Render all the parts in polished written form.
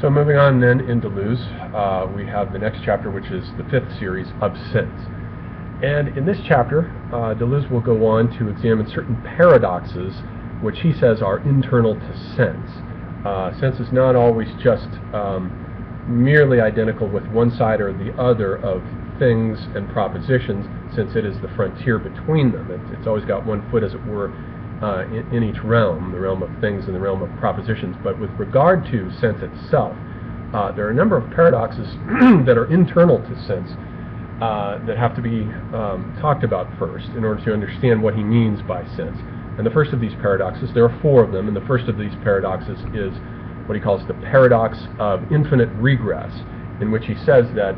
So moving on then in Deleuze, we have the next chapter, which is the fifth series of sense. And in this chapter, Deleuze will go on to examine certain paradoxes which he says are internal to sense. Sense is not always just merely identical with one side or the other of things and propositions, since it is the frontier between them. It's always got one foot, as it were, in each realm, the realm of things and the realm of propositions. But with regard to sense itself, there are a number of paradoxes that are internal to sense that have to be talked about first in order to understand what he means by sense. And the first of these paradoxes, there are four of them, and the first of these paradoxes is what he calls the paradox of infinite regress, in which he says that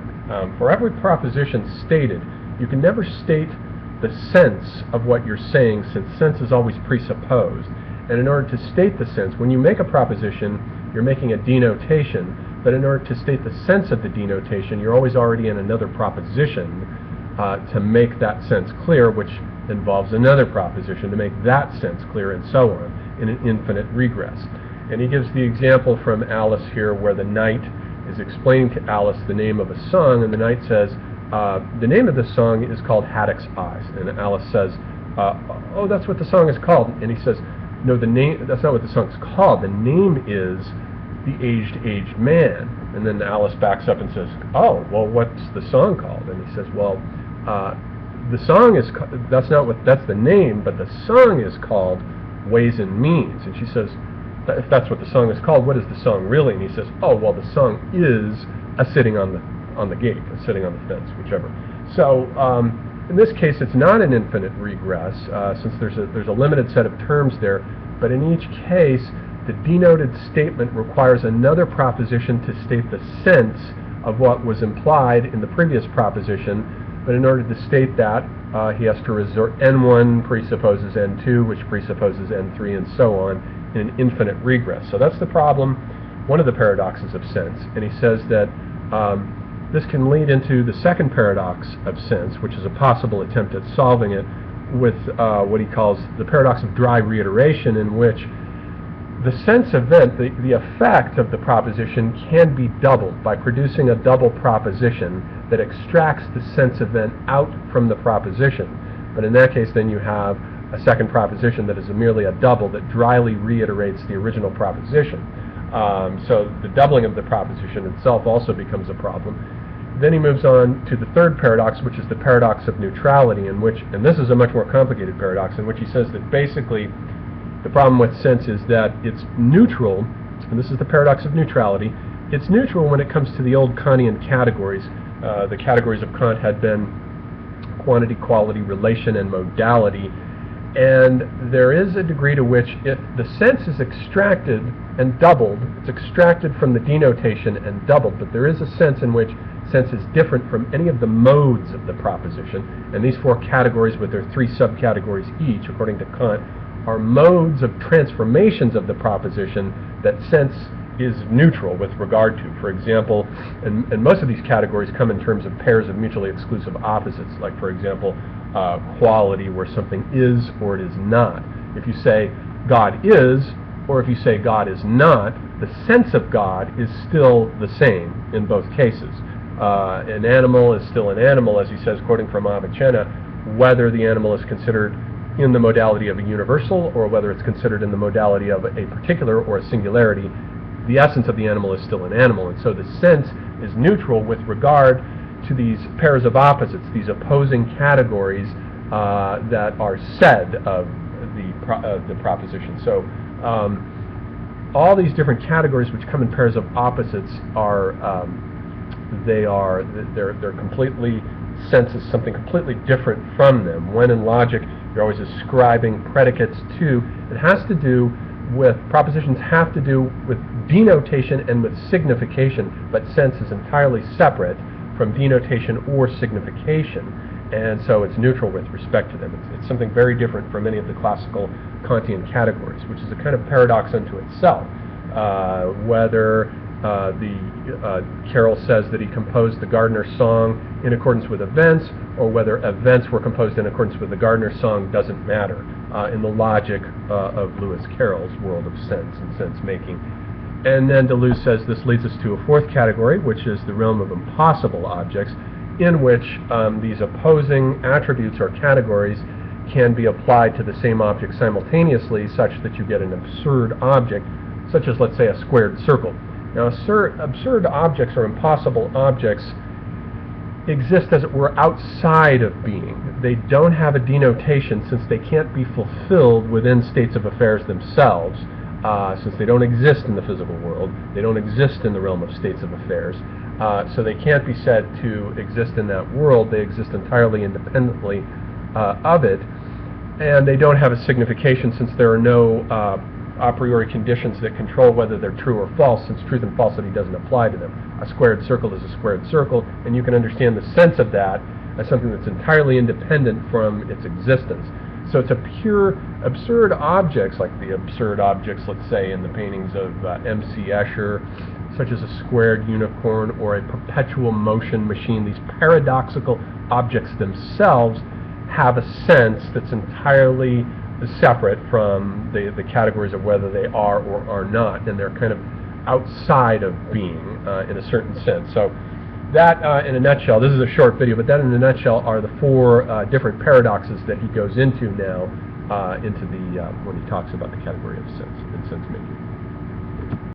for every proposition stated, you can never state the sense of what you're saying, since sense is always presupposed. And in order to state the sense, when you make a proposition, you're making a denotation, but in order to state the sense of the denotation, you're always already in another proposition to make that sense clear, which involves another proposition to make that sense clear, and so on, in an infinite regress. And he gives the example from Alice here, where the knight is explaining to Alice the name of a song, and the knight says, the name of the song is called Haddock's Eyes. And Alice says, oh, that's what the song is called. And he says, no, the name, that's not what the song's called. The name is The Aged Man. And then Alice backs up and says, oh, well, what's the song called? And he says, well, the song is, that's the name, but the song is called Ways and Means. And she says, if that's what the song is called, what is the song really? And he says, oh, well, the song is a sitting on the gate, or sitting on the fence, whichever. So in this case, it's not an infinite regress, since there's a limited set of terms there, but in each case, the denoted statement requires another proposition to state the sense of what was implied in the previous proposition, but in order to state that, he has to resort, N1 presupposes N2, which presupposes N3, and so on, in an infinite regress. So that's the problem, one of the paradoxes of sense, and he says that this can lead into the second paradox of sense, which is a possible attempt at solving it with what he calls the paradox of dry reiteration, in which the sense event, the effect of the proposition, can be doubled by producing a double proposition that extracts the sense event out from the proposition. But in that case, then you have a second proposition that is merely a double that dryly reiterates the original proposition. So the doubling of the proposition itself also becomes a problem. Then he moves on to the third paradox, which is the paradox of neutrality, in which, and this is a much more complicated paradox, in which he says that basically the problem with sense is that it's neutral, and this is the paradox of neutrality. It's neutral when it comes to the old Kantian categories. The categories of Kant had been quantity, quality, relation, and modality. And there is a degree to which, if the sense is extracted and doubled, it's extracted from the denotation and doubled, but there is a sense in which sense is different from any of the modes of the proposition. And these four categories, with their three subcategories each, according to Kant, are modes of transformations of the proposition that sense is neutral with regard to. For example, and most of these categories come in terms of pairs of mutually exclusive opposites, like, for example, quality, where something is or it is not. If you say God is, or if you say God is not, the sense of God is still the same in both cases. An animal is still an animal, as he says, quoting from Avicenna, whether the animal is considered in the modality of a universal or whether it's considered in the modality of a particular or a singularity. The essence of the animal is still an animal, and so the sense is neutral with regard to these pairs of opposites, these opposing categories that are said of the proposition. So all these different categories which come in pairs of opposites are they're completely, sense is something completely different from them. When in logic you're always ascribing predicates to, it has to do with, propositions have to do with denotation and with signification, but sense is entirely separate from denotation or signification, and so it's neutral with respect to them. It's something very different from any of the classical Kantian categories, which is a kind of paradox unto itself. Whether Carroll says that he composed the Gardner song in accordance with events, or whether events were composed in accordance with the Gardner song, doesn't matter in the logic of Lewis Carroll's world of sense and sense-making. And then Deleuze says this leads us to a fourth category, which is the realm of impossible objects, in which these opposing attributes or categories can be applied to the same object simultaneously, such that you get an absurd object, such as, let's say, a squared circle. Now, absurd objects or impossible objects exist, as it were, outside of being. They don't have a denotation, since they can't be fulfilled within states of affairs themselves, since they don't exist in the physical world. They don't exist in the realm of states of affairs. So they can't be said to exist in that world. They exist entirely independently of it, and they don't have a signification, since there are no a priori conditions that control whether they're true or false, since truth and falsity doesn't apply to them. A squared circle is a squared circle, and you can understand the sense of that as something that's entirely independent from its existence. So it's a pure absurd objects, like the absurd objects, let's say, in the paintings of M.C. Escher, such as a squared unicorn or a perpetual motion machine. These paradoxical objects themselves have a sense that's entirely separate from the categories of whether they are or are not, and they're kind of outside of being in a certain sense. So that, in a nutshell, this is a short video, but that in a nutshell are the four different paradoxes that he goes into now when he talks about the category of sense and sense making.